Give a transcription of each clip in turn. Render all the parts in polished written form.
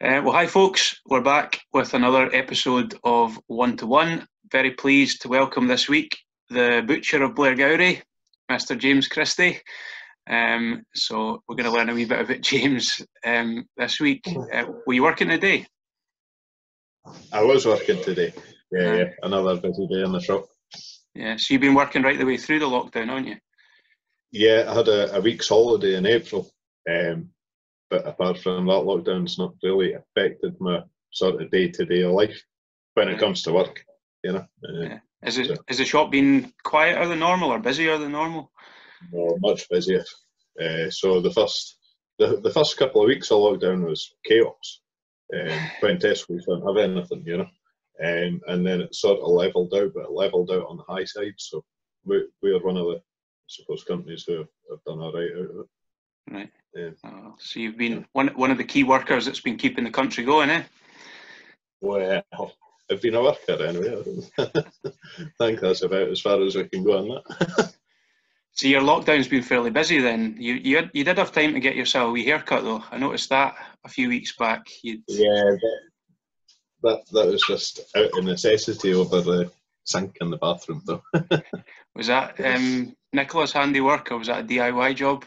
Well, hi folks, we're back with another episode of One to One. Very pleased to welcome this week the Butcher of Blairgowrie, Mr. James Christie. So we're going to learn a wee bit about James this week. Were you working today? I was working today. Yeah, another busy day in the shop. Yeah, so you've been working right the way through the lockdown, haven't you? Yeah, I had a week's holiday in April, but apart from that, lockdown's not really affected my sort of day-to-day life when it comes to work, you know. Yeah. Is the shop been quieter than normal or busier than normal? No, much busier. So the first couple of weeks of lockdown was chaos. When Tesco's didn't have anything, you know. And then it sort of levelled out, but it levelled out on the high side. So we are one of the, I suppose, companies who have done all right out of it. Right. Yeah. So you've been one of the key workers that's been keeping the country going, eh? Well, I've been a worker anyway. I think that's about as far as we can go on that. So your lockdown's been fairly busy then. You did have time to get yourself a wee haircut though. I noticed that a few weeks back. Yeah, that was just out of necessity over the sink in the bathroom though. Was that Nicola's handiwork or was that a DIY job?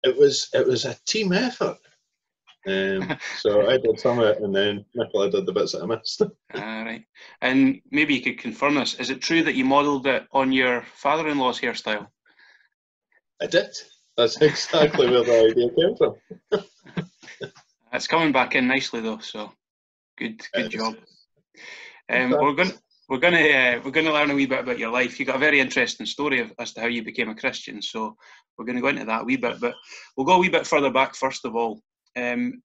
It was a team effort. So I did some of it and then Nicola did the bits that I missed. Right. And maybe you could confirm this. Is it true that you modelled it on your father-in-law's hairstyle? I did. That's exactly where the idea came from. It's coming back in nicely though, so good job. We're going to learn a wee bit about your life. You've got a very interesting story as to how you became a Christian, so we're going to go into that a wee bit. But we'll go a wee bit further back first of all, and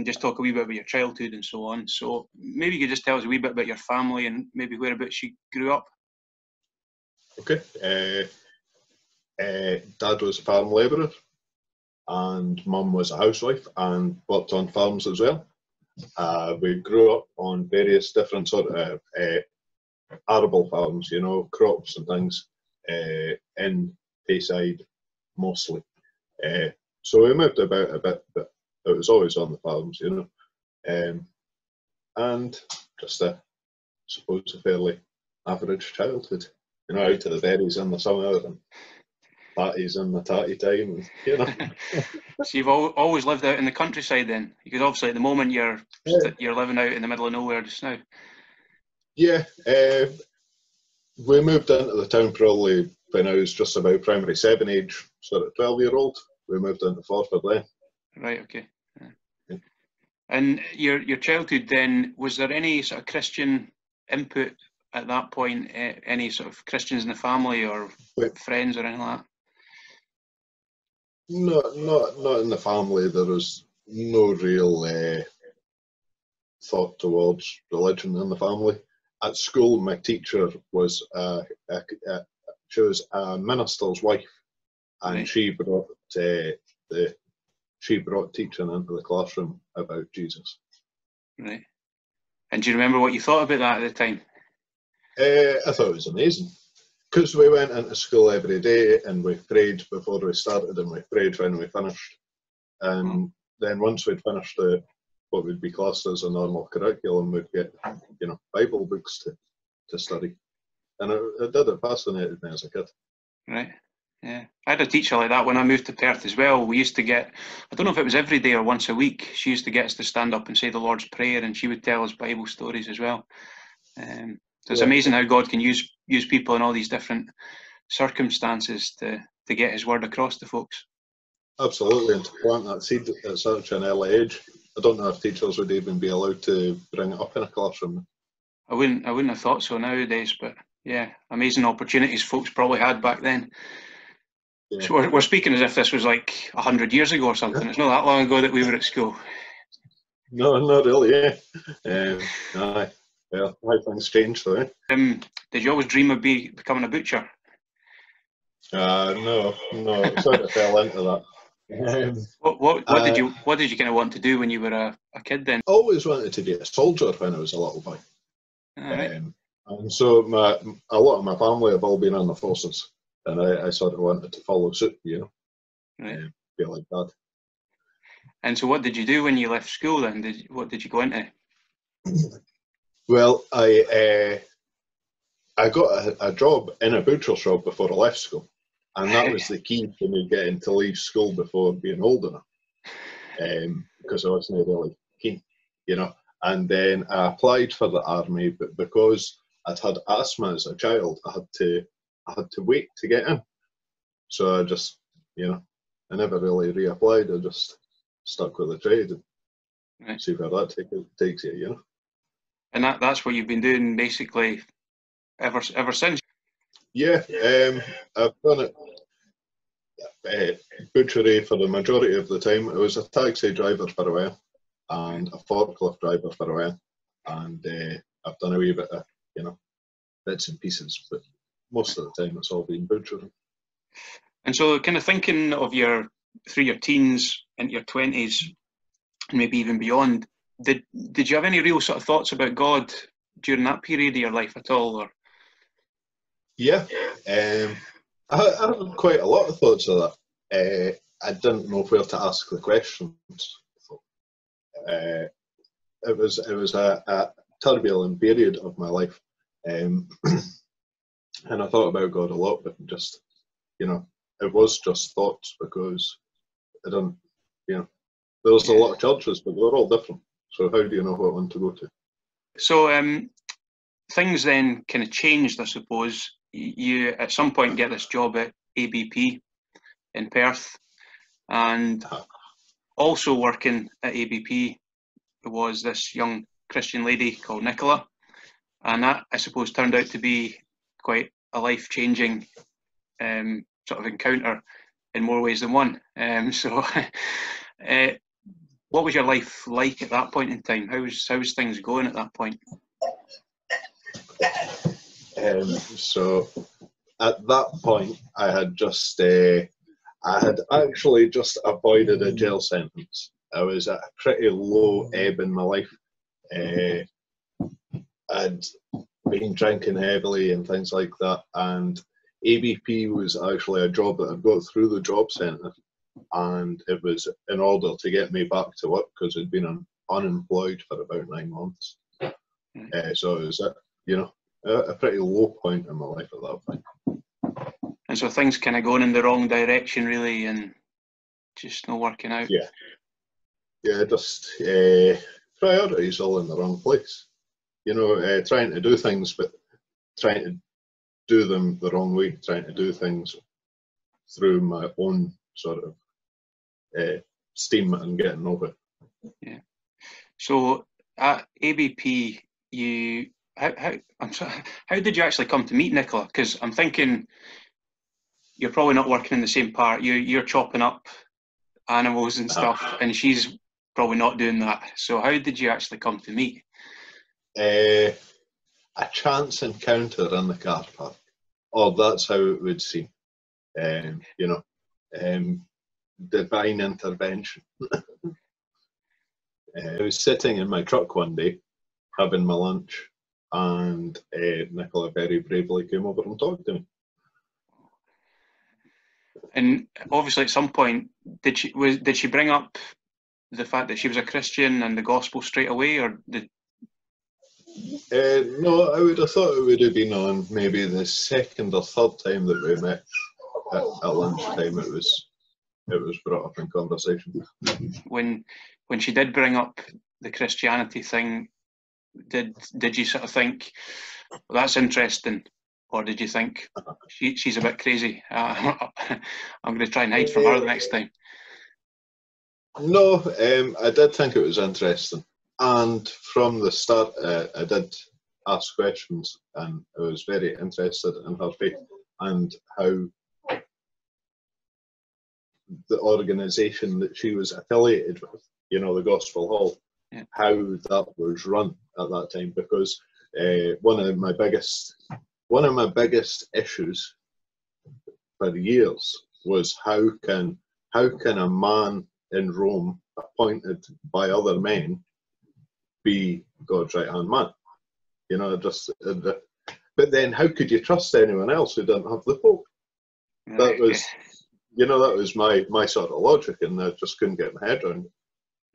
just talk a wee bit about your childhood and so on. So maybe you could just tell us a wee bit about your family and maybe whereabouts you grew up. Okay. Dad was a farm labourer and Mum was a housewife and worked on farms as well. We grew up on various different sort of arable farms, you know, crops and things in Tayside mostly. So we moved about a bit, but it was always on the farms, you know. And just I suppose a fairly average childhood, you know, out to the berries in the summer and parties in the tatty time, you know. So you've always lived out in the countryside then? Because obviously at the moment you're living out in the middle of nowhere just now. Yeah, we moved into the town probably when I was just about primary 7 age, sort of 12-year-old. We moved into Forford then. Right, okay. Yeah. And your childhood then, was there any sort of Christian input at that point? Any sort of Christians in the family or friends or anything like that? Not in the family. There was no real thought towards religion in the family. At school, my teacher was she was a minister's wife, and right. she brought teaching into the classroom about Jesus. Right. And do you remember what you thought about that at the time? I thought it was amazing. Because we went into school every day and we prayed before we started and we prayed when we finished. And then once we'd finished what would be classed as a normal curriculum, we'd get, you know, Bible books to study. And it fascinated me as a kid. Right. Yeah. I had a teacher like that when I moved to Perth as well. We used to get, I don't know if it was every day or once a week, she used to get us to stand up and say the Lord's Prayer, and she would tell us Bible stories as well. So it's amazing how God can use people in all these different circumstances to get his word across to folks. Absolutely, and to plant that seed at such an early age. I don't know if teachers would even be allowed to bring it up in a classroom. I wouldn't have thought so nowadays, but yeah, amazing opportunities folks probably had back then. Yeah. So we're speaking as if this was like 100 years ago or something. It's not that long ago that we were at school. No, not really, yeah. Aye. Well, how things change though, eh? Did you always dream of becoming a butcher? No, sort of fell into that. What did you kind of want to do when you were a kid then? I always wanted to be a soldier when I was a little boy. Right. And so a lot of my family have all been in the forces, and I sort of wanted to follow suit, you know, right. Be like that. And so what did you do when you left school then? What did you go into? Well, I got a job in a butcher shop before I left school, and that was the key to me getting to leave school before being old enough, because I wasn't really keen, you know. And then I applied for the army, but because I'd had asthma as a child, I had to wait to get in. So I just, you know, I never really reapplied. I just stuck with the trade and see where that takes you, you know. And that's what you've been doing basically ever since. Yeah, I've done it butchery for the majority of the time. I was a taxi driver for a while and a forklift driver for a while, and I've done a wee bit of, you know, bits and pieces, but most of the time it's all been butchery. And so, kind of thinking of through your teens into your 20s, and maybe even beyond, did you have any real sort of thoughts about God during that period of your life at all? Or? Yeah, I had quite a lot of thoughts of that. I didn't know where to ask the questions. It was a turbulent period of my life, and I thought about God a lot, but just, you know, it was just thoughts, because I don't, you know, there's a lot of churches, but they're all different. So how do you know what one to go to? So things then kind of changed, I suppose. You at some point get this job at ABP in Perth, and also working at ABP was this young Christian lady called Nicola, and that, I suppose, turned out to be quite a life-changing sort of encounter in more ways than one. So what was your life like at that point in time? How's things going at that point? So at that point, I had actually just avoided a jail sentence. I was at a pretty low ebb in my life. I'd been drinking heavily and things like that, and ABP was actually a job that I'd got through the job centre, and it was in order to get me back to work because I'd been unemployed for about 9 months. So it was, you know, a pretty low point in my life at that point. And so things kind of going in the wrong direction, really, and just not working out. Yeah, just priorities all in the wrong place. You know, trying to do things, but trying to do them the wrong way, trying to do things through my own sort of steam and getting over it. Yeah. So at ABP, how did you actually come to meet Nicola? Because I'm thinking you're probably not working in the same part. You're chopping up animals and stuff, and she's probably not doing that. So how did you actually come to meet? A chance encounter in the car park. Oh, that's how it would seem. You know, divine intervention. I was sitting in my truck one day, having my lunch, and Nicola very bravely came over and talked to me. And obviously, at some point, did she bring up the fact that she was a Christian and the gospel straight away, or did? No, I would have thought it would have been on maybe the second or third time that we met at lunchtime. It was brought up in conversation. When she did bring up the Christianity thing, did you sort of think, well, that's interesting, or did you think she's a bit crazy? I'm going to try and hide from her the next time. No, I did think it was interesting, and from the start, I did ask questions, and I was very interested in her faith and how the organisation that she was affiliated with, you know, the Gospel Hall, how that was run at that time. Because one of my biggest issues for years was how can a man in Rome appointed by other men be God's right hand man? You know, but then how could you trust anyone else who didn't have the Pope? That was, you know, that was my sort of logic, and I just couldn't get my head around it.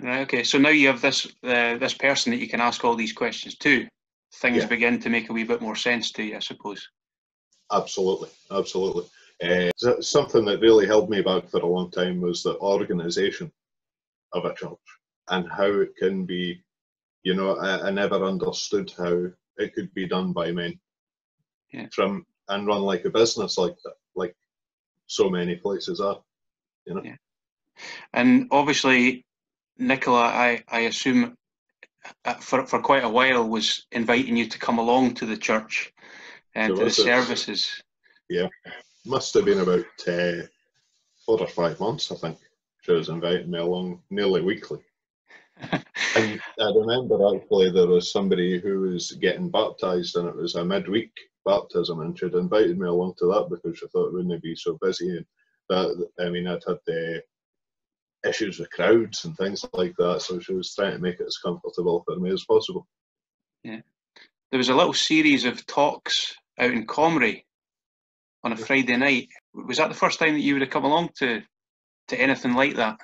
Right. Okay. So now you have this person that you can ask all these questions to. Things begin to make a wee bit more sense to you, I suppose. Absolutely, absolutely. Something that really held me back for a long time was the organisation of a church and how it can be. You know, I never understood how it could be done by men, and run like a business like that, like so many places are. You know. Yeah. And obviously, Nicola, I assume, for quite a while was inviting you to come along to the church and to the services. Yeah, must have been about 4 or 5 months, I think. She was inviting me along nearly weekly. And I remember actually there was somebody who was getting baptised, and it was a midweek baptism, and she'd invited me along to that because she thought it wouldn't be so busy. And that, I mean, I'd had issues with crowds and things like that, so she was trying to make it as comfortable for me as possible. Yeah. There was a little series of talks out in Comrie on a Friday night. Was that the first time that you would have come along to anything like that?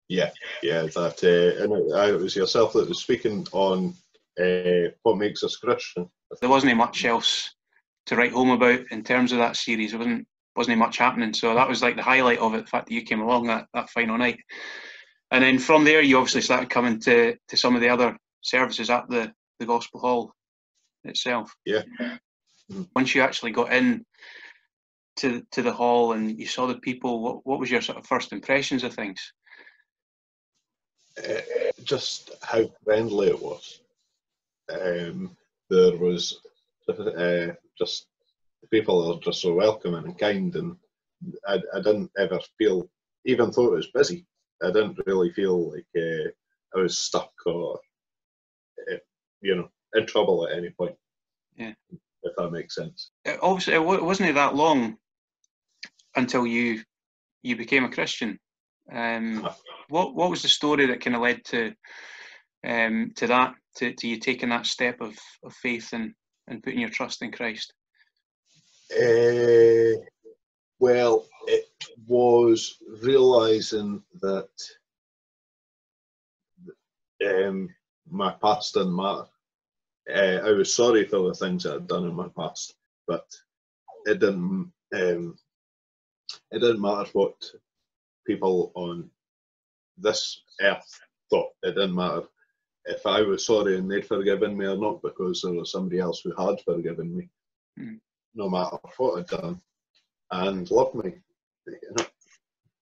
Yeah, that, and it was yourself that was speaking on what makes us Christian. There wasn't much else to write home about in terms of that series. There wasn't much happening, so that was like the highlight of it, the fact that you came along that final night. And then from there, you obviously started coming to some of the other services at the Gospel Hall itself. Yeah. Once you actually got in to the hall and you saw the people, what was your sort of first impressions of things? Just how friendly it was. There was just people are just so welcoming and kind, and I didn't ever feel, even though it was busy, I didn't really feel like I was stuck or in trouble at any point. Yeah, if that makes sense. Obviously, it wasn't that long until you became a Christian. What was the story that kind of led to that, to you taking that step of faith and putting your trust in Christ? Well, it was realising that my past didn't matter. I was sorry for the things that I'd done in my past, but it didn't matter what people on this earth thought. It didn't matter if I was sorry and they'd forgiven me or not, because there was somebody else who had forgiven me, no matter what I'd done, and loved me.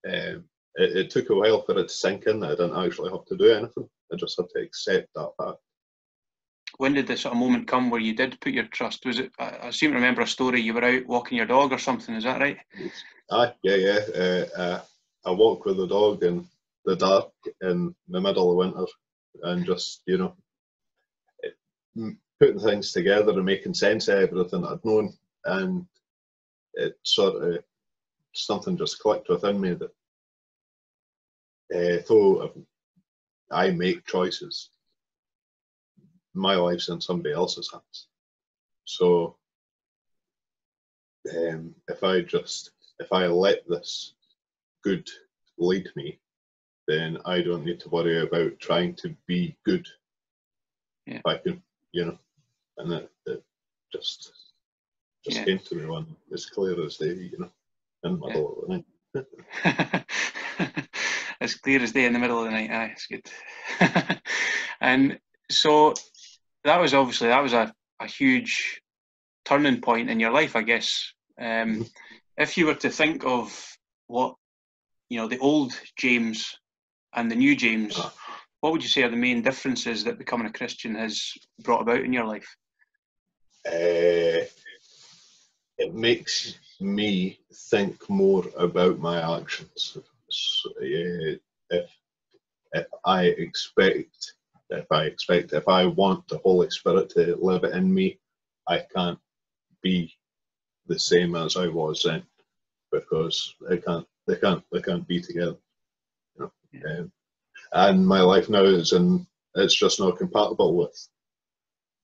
It took a while for it to sink in that I didn't actually have to do anything. I just had to accept that fact. When did the sort of moment come where you did put your trust? Was it? I seem to remember a story. You were out walking your dog or something. Is that right? Yeah. I walk with the dog in the dark in the middle of winter, and just putting things together and making sense of everything I'd known, and it sort of something just clicked within me that though I make choices, my life's in somebody else's hands. So if I let this good lead me, then I don't need to worry about trying to be good. Yeah. If I can, and it just came to me one as clear as day, in the middle of the night. As clear as day in the middle of the night. Aye, it's good. And so that was a huge turning point in your life, I guess. If you were to think of what the old James and the new James, what would you say are the main differences that becoming a Christian has brought about in your life? It makes me think more about my actions. So, if I want the Holy Spirit to live in me, I can't be the same as I was then, because they can't be together. And my life now it's just not compatible with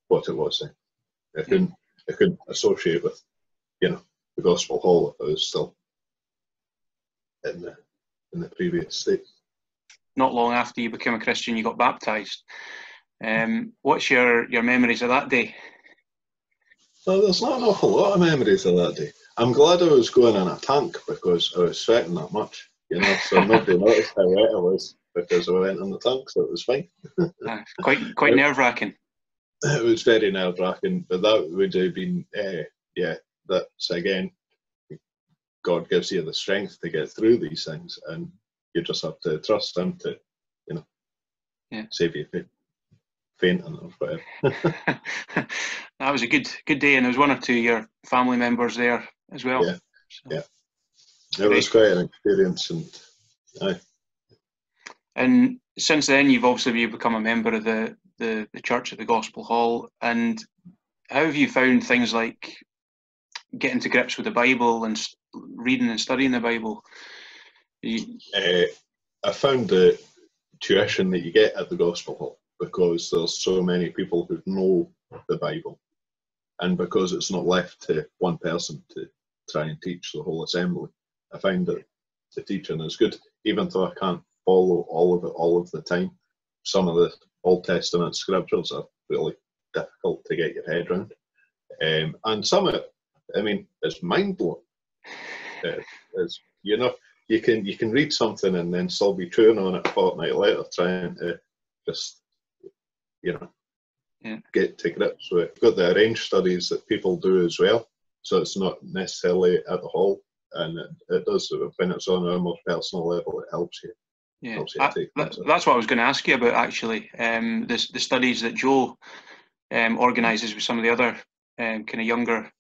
what it was then. I couldn't associate with the Gospel Hall if I was still in the previous state. not long after you became a Christian, you got baptised. What's your memories of that day? Well, there's not an awful lot of memories of that day. I'm glad I was going in a tank because I was sweating that much, you know, so nobody noticed how wet I was because I went in the tank, so it was fine. Quite nerve-wracking. It was very nerve-wracking, but that would have been, that's again, God gives you the strength to get through these things, and you just have to trust Him to, you know, save you fainting or whatever. That was a good day, and there was one or two of your family members there as well. Yeah, so, yeah. It was quite an experience, and And since then, you've become a member of the church at the Gospel Hall. And how have you found things like getting to grips with the Bible and reading and studying the Bible? I found the tuition that you get at the Gospel Hall, because there's so many people who know the Bible, and because it's not left to one person to try and teach the whole assembly, I find that the teaching is good, even though I can't follow all of it all of the time. Some of the Old Testament scriptures are really difficult to get your head around, and some of it, I mean, it's mind blowing. It's, you know, you can read something and then still be chewing on it a fortnight later, trying to just, you know, get to grips with. We've got the arranged studies that people do as well, so it's not necessarily at the hall, and it does, when it's on a more personal level, it helps you. Yeah, that's what I was going to ask you about, actually. The studies that Joe organises with some of the other kind of younger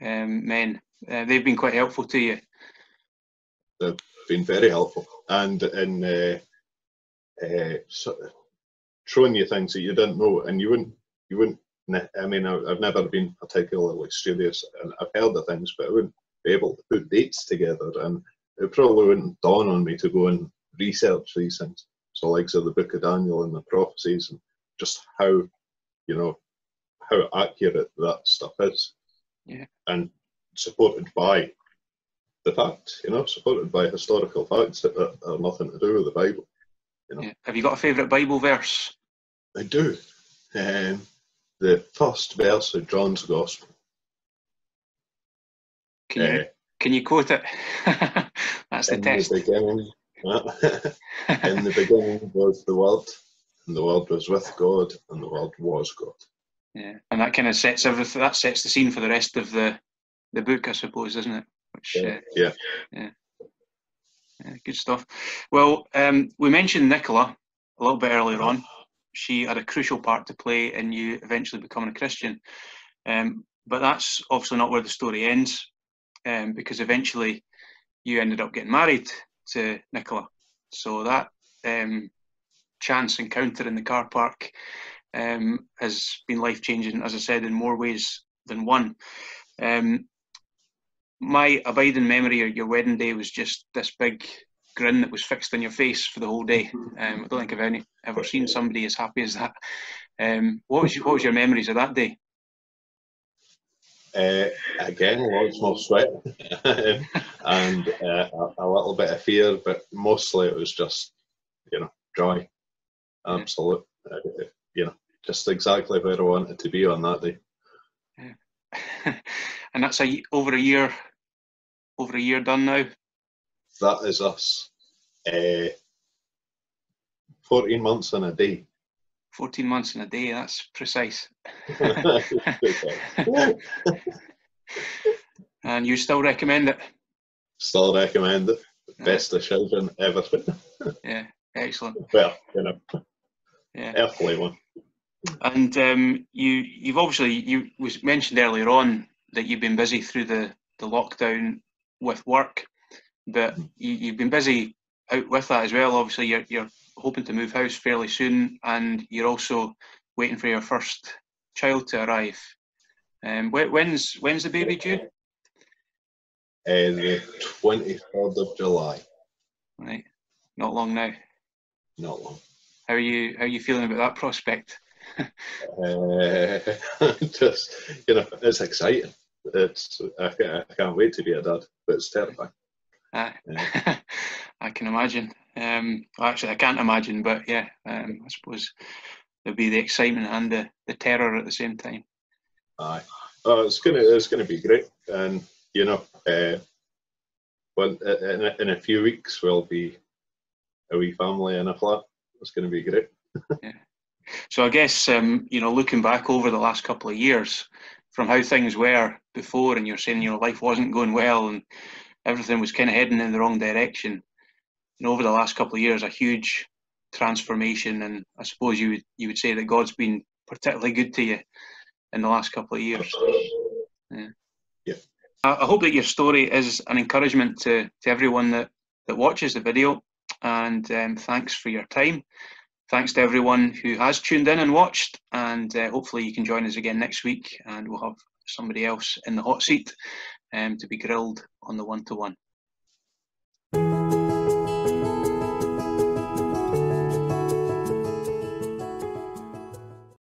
men, they've been quite helpful to you. They've been very helpful, and showing you things that you didn't know, and you wouldn't. I mean, I've never been particularly studious, and I've heard of things, but I wouldn't be able to put dates together, and it probably wouldn't dawn on me to go and research these things. So, like, so the Book of Daniel and the prophecies, and just how, you know, how accurate that stuff is, and supported by the facts, you know, supported by historical facts that are nothing to do with the Bible. You know. Have you got a favourite Bible verse? I do. The first verse of John's Gospel. Can you quote it? That's the test. In the beginning was the Word, and the Word was with God, and the Word was God. Yeah, and that kind of sets everything. That sets the scene for the rest of the book, I suppose, doesn't it? Which, yeah, good stuff. Well, we mentioned Nicola a little bit earlier on. She had a crucial part to play in you eventually becoming a Christian. But that's obviously not where the story ends, because eventually you ended up getting married to Nicola. So that chance encounter in the car park has been life-changing, as I said, in more ways than one. My abiding memory of your wedding day was just this big grin that was fixed on your face for the whole day. I don't think I've ever seen somebody as happy as that. What was your memories of that day? Again, lots more sweat and a little bit of fear, but mostly it was just, you know, joy. Absolute, you know, just exactly where I wanted to be on that day. And that's over a year done now. That is us. 14 months and a day. 14 months and a day, that's precise. And you still recommend it? Still recommend it. Best decision ever. Yeah, excellent. Well, you know, earthly one. And you've obviously, you was mentioned earlier on that you've been busy through the lockdown with work, but you've been busy out with that as well. Obviously, you're hoping to move house fairly soon, and you're also waiting for your first child to arrive. When's the baby due? The 23rd of July. Right, not long now. Not long. How are you feeling about that prospect? Just, you know, it's exciting. I can't wait to be a dad, but it's terrifying. I can imagine. Actually, I can't imagine, but yeah, I suppose there'll be the excitement and the terror at the same time. Aye, it's gonna be great, and you know, well, in a few weeks we'll be a wee family in a flat. It's going to be great. Yeah. So I guess you know, looking back over the last couple of years, from how things were before, and you're saying your life wasn't going well and everything was kind of heading in the wrong direction. You know, over the last couple of years, a huge transformation, and I suppose you would say that God's been particularly good to you in the last couple of years. Yeah. Yeah. I hope that your story is an encouragement to everyone that watches the video, and thanks for your time. Thanks to everyone who has tuned in and watched, and hopefully you can join us again next week, and we'll have somebody else in the hot seat to be grilled on the one-to-one.